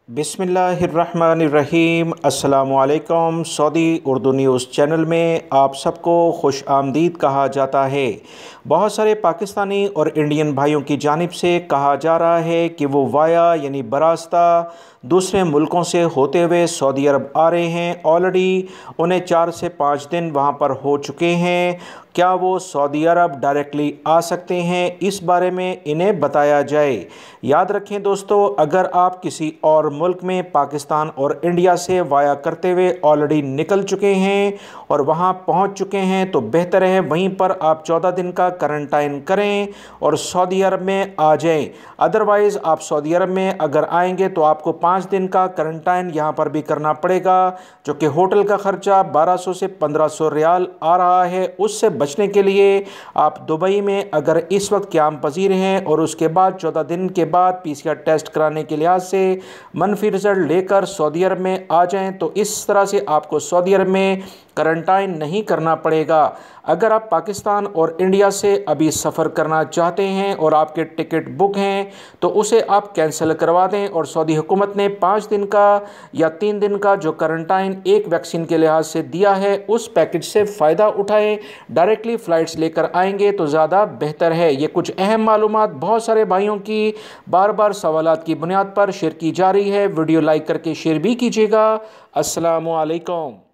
बिस्मिल्लाहिर्रहमानिर्रहीम। अस्सलामुअलैकुम। Saudi Urdu news channel में आप सबको खुश आमदीद कहा जाता है। बहुत सारे पाकिस्तानी और इंडियन भाइयों की जानिब से कहा जा रहा है कि वो वाया यानी बरास्ता दूसरे मुल्कों से होते हुए सऊदी अरब आ रहे हैं। ऑलरेडी उन्हें 4 से 5 दिन वहाँ पर हो चुके हैं। क्या वो सऊदी अरब डायरेक्टली आ सकते हैं, इस बारे में इन्हें बताया जाए। याद रखें दोस्तों, अगर आप किसी और मुल्क में पाकिस्तान और इंडिया से वाया करते हुए ऑलरेडी निकल चुके हैं और वहां पहुंच चुके हैं तो बेहतर है वहीं पर आप 14 दिन का क्वारंटाइन करें और सऊदी अरब में आ जाएं। अदरवाइज़ आप सऊदी अरब में अगर आएंगे तो आपको 5 दिन का क्वारंटाइन यहां पर भी करना पड़ेगा, जो कि होटल का खर्चा 1200 से 1500 रियाल आ रहा है। उससे बचने के लिए आप दुबई में अगर इस वक्त क़याम पजीर हैं और उसके बाद 14 दिन के बाद PCR टेस्ट कराने के लिहाज से मनफी रिजल्ट लेकर सऊदी अरब में आ जाएं तो इस तरह से आपको सऊदी अरब में क्वारंटाइन नहीं करना पड़ेगा। अगर आप पाकिस्तान और इंडिया से अभी सफ़र करना चाहते हैं और आपके टिकट बुक हैं तो उसे आप कैंसिल करवा दें और सऊदी हुकूमत ने 5 दिन का या 3 दिन का जो क्वारंटाइन एक वैक्सीन के लिहाज से दिया है उस पैकेज से फ़ायदा उठाएं। डायरेक्टली फ़्लाइट्स लेकर आएंगे तो ज़्यादा बेहतर है। ये कुछ अहम मालूमात बहुत सारे भाइयों की बार बार सवालात की बुनियाद पर शेयर की जा रही है। वीडियो लाइक करके शेयर भी कीजिएगा। अस्सलामु अलैकुम।